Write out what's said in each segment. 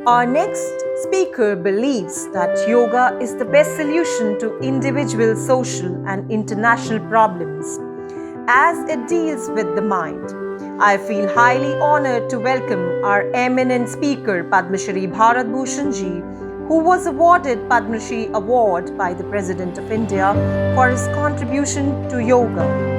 Our next speaker believes that yoga is the best solution to individual, social, and international problems as it deals with the mind. I feel highly honored to welcome our eminent speaker, Padma Shri Bharat Bhushan Ji, who was awarded Padma Shri Award by the President of India for his contribution to yoga.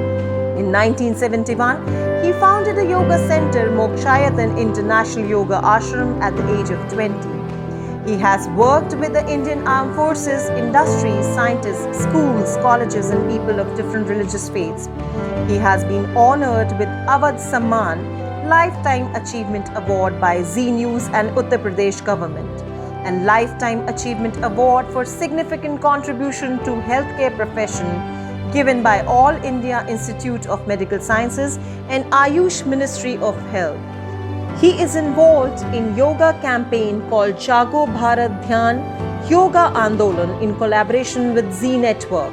In 1971, he founded a yoga center, Mokshayatan International Yoga Ashram, at the age of 20. He has worked with the Indian Armed Forces, industries, scientists, schools, colleges, and people of different religious faiths. He has been honored with Awadh Samman, Lifetime Achievement Award by Zee News and Uttar Pradesh government, and Lifetime Achievement Award for significant contribution to healthcare profession given by All India Institute of Medical Sciences and Ayush Ministry of Health. He is involved in yoga campaign called Jago Bharat Dhyan Yoga Andolan in collaboration with Zee Network.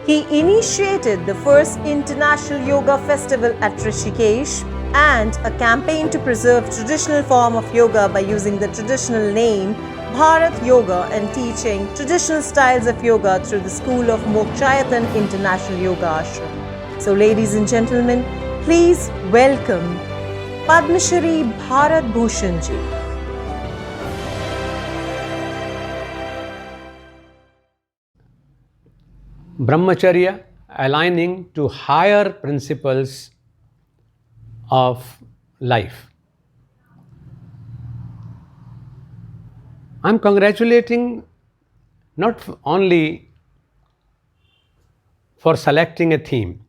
He initiated the first International Yoga Festival at Rishikesh and a campaign to preserve traditional form of yoga by using the traditional name Bharat Yoga and teaching traditional styles of yoga through the school of Mokshayatan International Yoga Ashram. So ladies and gentlemen, please welcome Padma Shri Bharat Bhushan Ji. Brahmacharya aligning to higher principles of life. I'm congratulating not only for selecting a theme,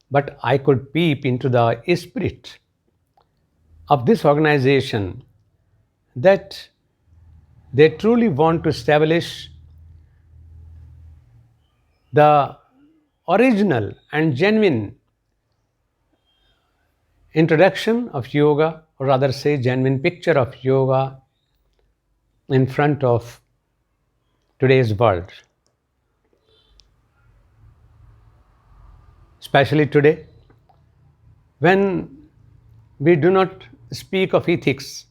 but I could peep into the spirit of this organization that they truly want to establish the original and genuine introduction of yoga, or rather say genuine picture of yoga in front of today's world. Especially today, when we do not speak of ethics,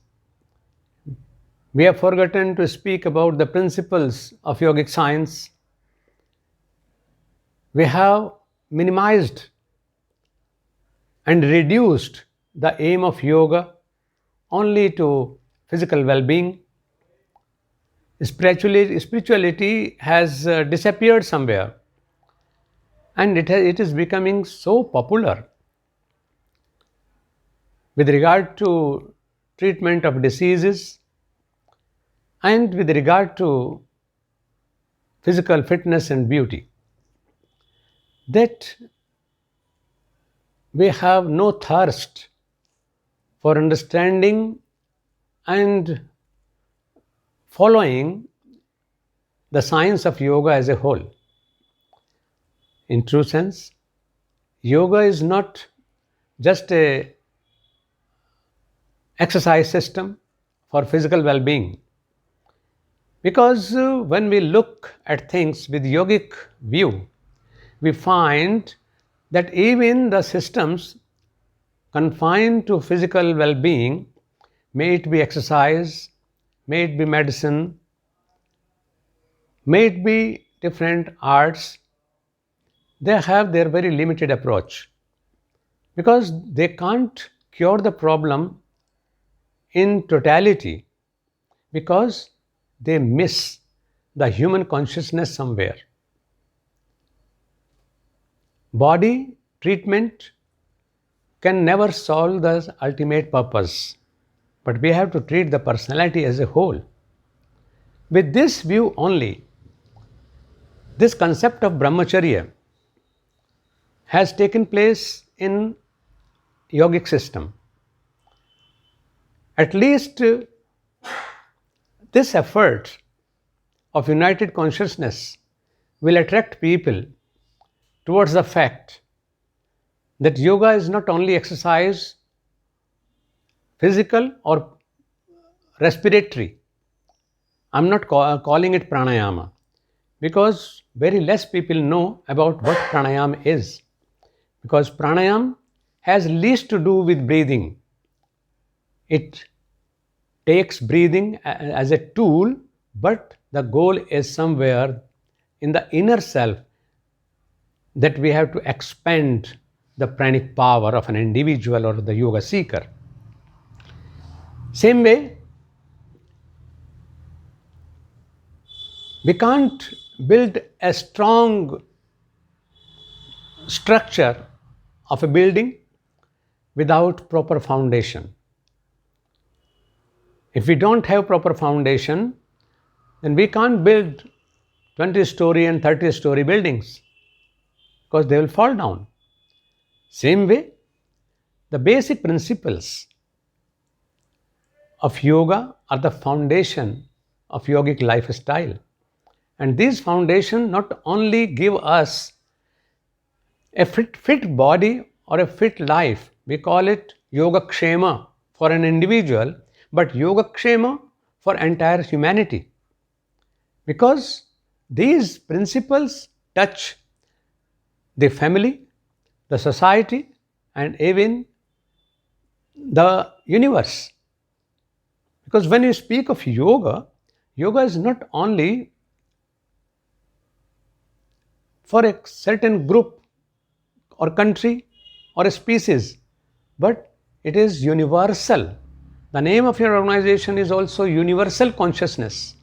we have forgotten to speak about the principles of yogic science. We have minimized and reduced the aim of yoga only to physical well-being. Spirituality has disappeared somewhere, and it is becoming so popular with regard to treatment of diseases and with regard to physical fitness and beauty, that we have no thirst for understanding and following the science of yoga as a whole. In true sense, yoga is not just a exercise system for physical well-being, because when we look at things with yogic view, we find that even the systems confined to physical well-being, may it be exercise, may it be medicine, may it be different arts, they have their very limited approach, because they can't cure the problem in totality, because they miss the human consciousness somewhere. Body treatment can never solve the ultimate purpose, but we have to treat the personality as a whole. With this view only, this concept of brahmacharya has taken place in yogic system. At least this effort of united consciousness will attract people towards the fact that yoga is not only exercise, physical or respiratory. I'm not calling it pranayama, because very less people know about what pranayama is, because pranayama has least to do with breathing. It takes breathing as a tool, but the goal is somewhere in the inner self, that we have to expand the pranic power of an individual or the yoga seeker. Same way, we can't build a strong structure of a building without proper foundation. If we don't have proper foundation, then we can't build 20-story and 30-story buildings, because they will fall down. Same way, the basic principles of yoga are the foundation of yogic lifestyle. And these foundations not only give us a fit body or a fit life, we call it yoga kshema for an individual, but yoga kshema for entire humanity. Because these principles touch the family, the society, and even the universe. Because when you speak of yoga, yoga is not only for a certain group or country or a species, but it is universal. The name of your organization is also Universal Consciousness.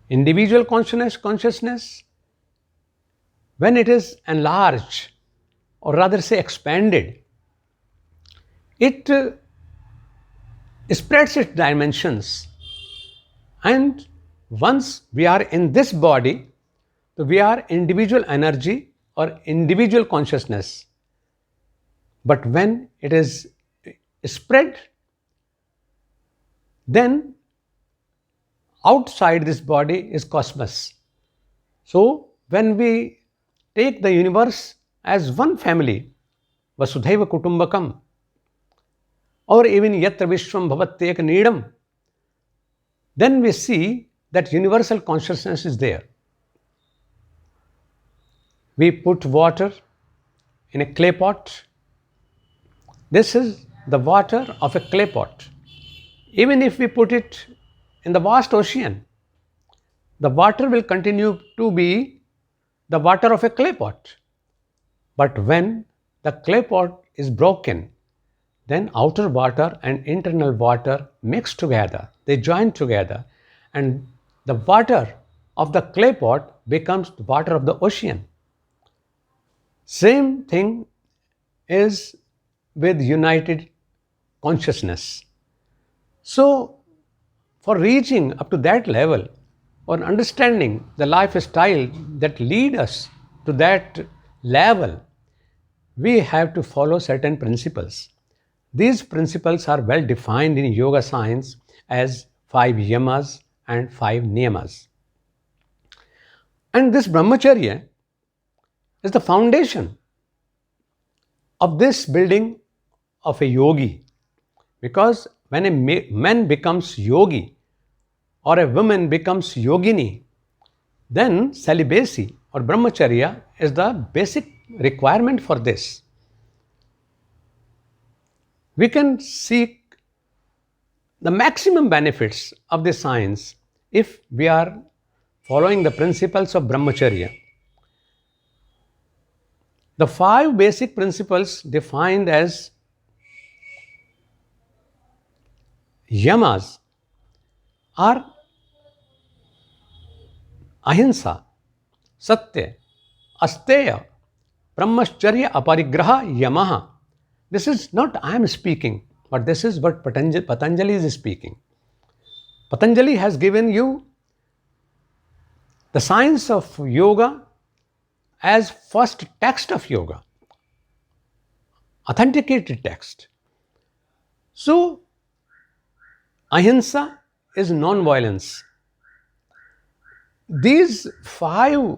Individual consciousness, when it is enlarged, or rather say expanded, it spreads its dimensions. And once we are in this body, so we are individual energy or individual consciousness. But when it is spread, then outside this body is cosmos. So when we take the universe as one family, Vasudhaiva Kutumbakam, or even Yatra Vishwam Bhavatyeka Needam, then we see that universal consciousness is there. We put water in a clay pot. This is the water of a clay pot. Even if we put it in the vast ocean, the water will continue to be the water of a clay pot. But when the clay pot is broken, then outer water and internal water mix together, they join together, and the water of the clay pot becomes the water of the ocean. Same thing is with united consciousness. So, for reaching up to that level, or understanding the lifestyle that lead us to that level, we have to follow certain principles. These principles are well defined in yoga science as 5 yamas and 5 niyamas. And this brahmacharya is the foundation of this building of a yogi. Because when a man becomes yogi or a woman becomes yogini, then celibacy or brahmacharya is the basic requirement for this. We can seek the maximum benefits of this science if we are following the principles of brahmacharya. The 5 basic principles defined as yamas are ahimsa, satya, asteya, brahmacharya, aparigraha, yamaha. This is not I am speaking, but this is what Patanjali is speaking. Patanjali has given you the science of yoga as first text of yoga, authenticated text. So, ahimsa is non-violence. These 5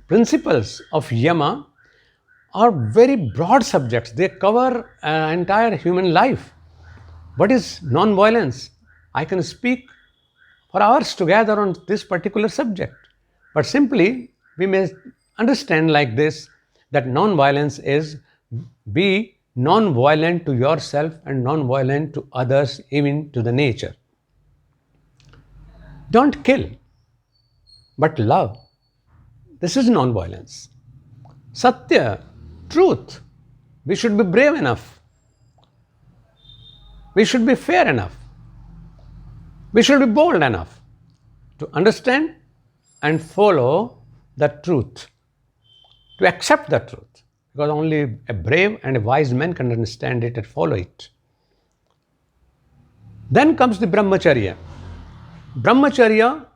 principles of yama are very broad subjects. They cover an entire human life. What is non-violence? I can speak for hours together on this particular subject. But simply, we may understand like this, that non-violence is be non-violent to yourself and non-violent to others, even to the nature. Don't kill, but love. This is non-violence. Satya, truth. We should be brave enough. We should be fair enough. We should be bold enough to understand and follow the truth, to accept the truth, because only a brave and a wise man can understand it and follow it. Then comes the brahmacharya. Brahmacharya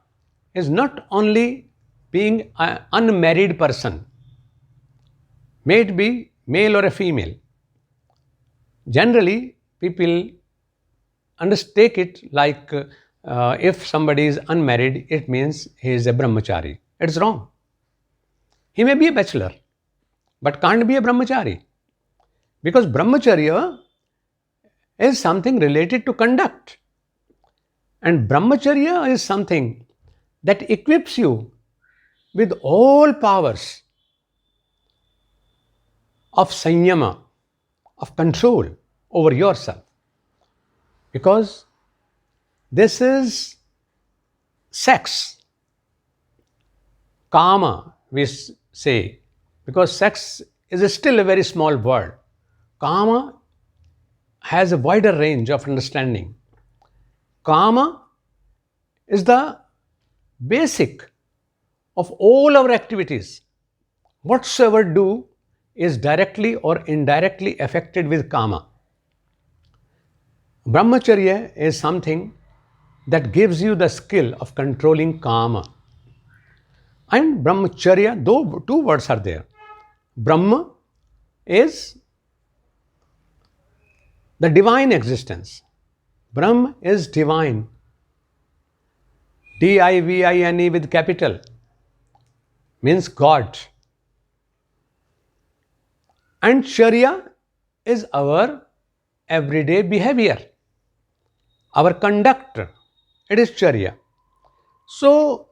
is not only being an unmarried person, may it be male or a female. Generally, people take it like if somebody is unmarried, it means he is a brahmachari. It's wrong. He may be a bachelor, but can't be a brahmachari. Because brahmacharya is something related to conduct. And brahmacharya is something that equips you with all powers of sanyama, of control over yourself. Because this is sex, kama, we say, because sex is still a very small word. Kama has a wider range of understanding. Kama is the basic of all our activities. Whatsoever do is directly or indirectly affected with kama. Brahmacharya is something that gives you the skill of controlling kama. And brahmacharya, though two words are there. Brahma is the divine existence. Brahma is divine. D-I-V-I-N-E with capital means God. And Charya is our everyday behavior, our conduct. It is Charya. So,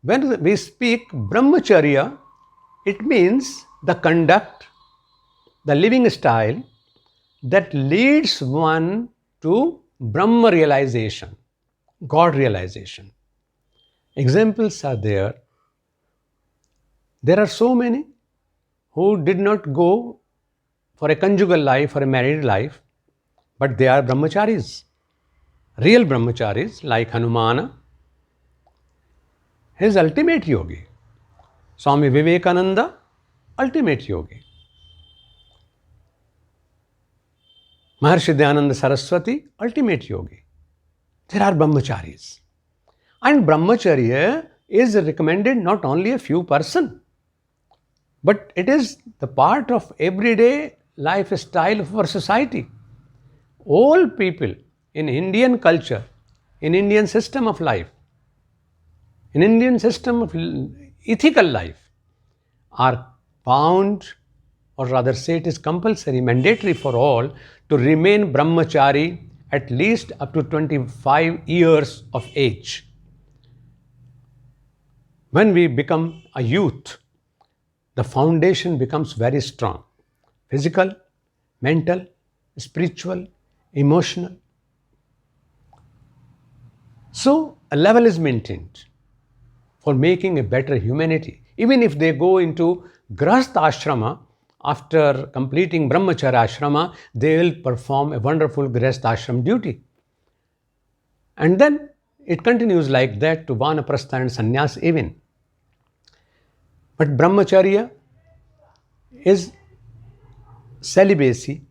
when we speak Brahmacharya, it means the conduct, the living style that leads one to Brahma realization, God realization. Examples are there. There are so many who did not go for a conjugal life or a married life, but they are brahmacharis, real brahmacharis like Hanumana, his ultimate yogi. Swami Vivekananda, ultimate yogi. Maharshi Dayananda Saraswati, ultimate yogi. There are brahmacharis. And brahmacharya is recommended not only a few person, but it is the part of everyday lifestyle of our society. All people in Indian culture, in Indian system of life, in Indian system of ethical life are bound, or rather say it is compulsory, mandatory for all to remain brahmachari at least up to 25 years of age. When we become a youth, the foundation becomes very strong. Physical, mental, spiritual, emotional. So, a level is maintained for making a better humanity. Even if they go into Grahastha ashrama, after completing Brahmacharya ashrama, they will perform a wonderful Grahastha ashram duty. And then it continues like that to Vanaprastha and Sannyas even. But Brahmacharya is celibacy,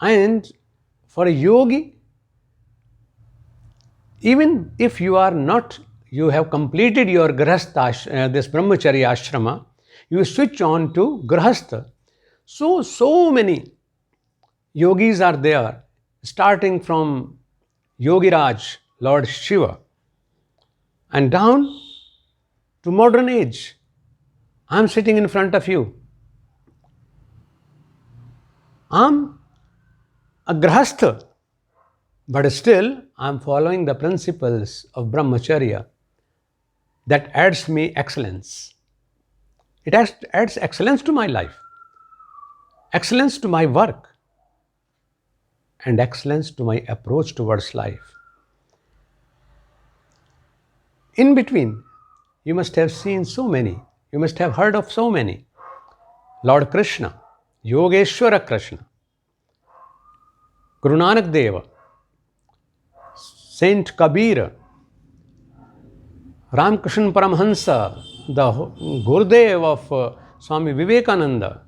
and for a yogi, even if you are not, you have completed your Grahastha, this Brahmacharya ashrama, you switch on to Grahastha. So many yogis are there, starting from Yogiraj, Lord Shiva, and down to modern age. I am sitting in front of you. I am a Grahastha, but still I am following the principles of Brahmacharya that adds me excellence. It adds excellence to my life, excellence to my work, and excellence to my approach towards life. In between, you must have seen so many, you must have heard of so many. Lord Krishna, Yogeshwara Krishna, Guru Nanak Deva, Saint Kabir, Ramkrishna Paramahansa, the Gurudev of Swami Vivekananda,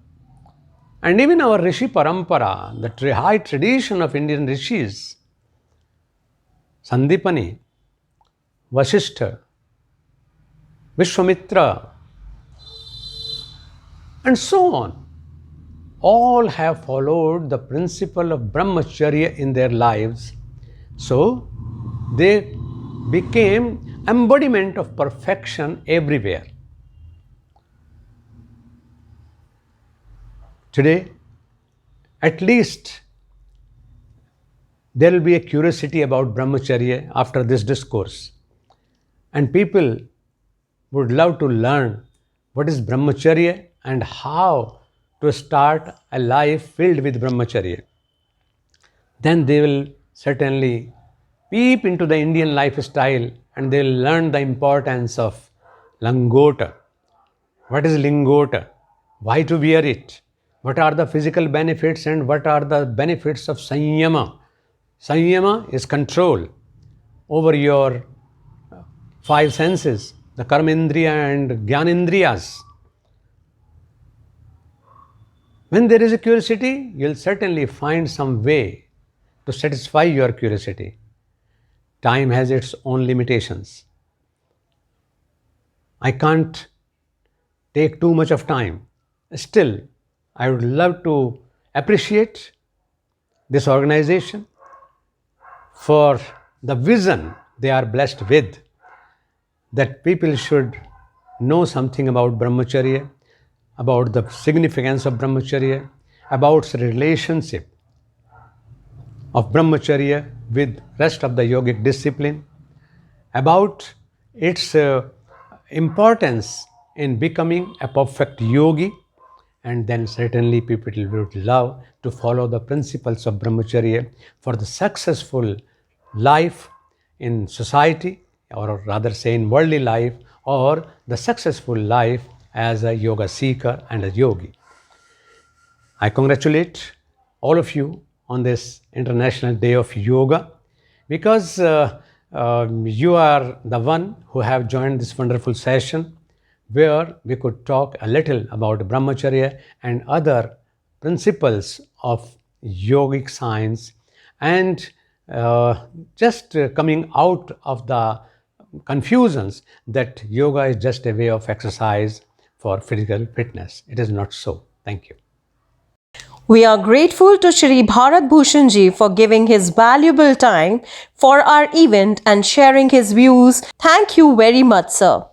and even our Rishi Parampara, the high tradition of Indian rishis, Sandipani, Vasishtha, Vishwamitra, and so on, all have followed the principle of brahmacharya in their lives. So they became embodiment of perfection everywhere. Today, at least there will be a curiosity about brahmacharya after this discourse, and people would love to learn what is brahmacharya and how to start a life filled with brahmacharya. Then they will certainly peep into the Indian lifestyle and they will learn the importance of langota. What is lingota? Why to wear it? What are the physical benefits and what are the benefits of sanyama? Sanyama is control over your five senses, the karmendriya and jnanendriyas. When there is a curiosity, you'll certainly find some way to satisfy your curiosity. Time has its own limitations. I can't take too much of time. Still, I would love to appreciate this organization for the vision they are blessed with, that people should know something about brahmacharya, about the significance of brahmacharya, about the relationship of brahmacharya with rest of the yogic discipline, about its importance in becoming a perfect yogi, and then certainly people would love to follow the principles of brahmacharya for the successful life in society, or rather say in worldly life, or the successful life as a yoga seeker and a yogi. I congratulate all of you on this International Day of Yoga, because you are the one who have joined this wonderful session where we could talk a little about brahmacharya and other principles of yogic science, and just coming out of the confusions that yoga is just a way of exercise for physical fitness. It is not so. Thank you. We are grateful to Shri Bharat Bhushan Ji for giving his valuable time for our event and sharing his views. Thank you very much, sir.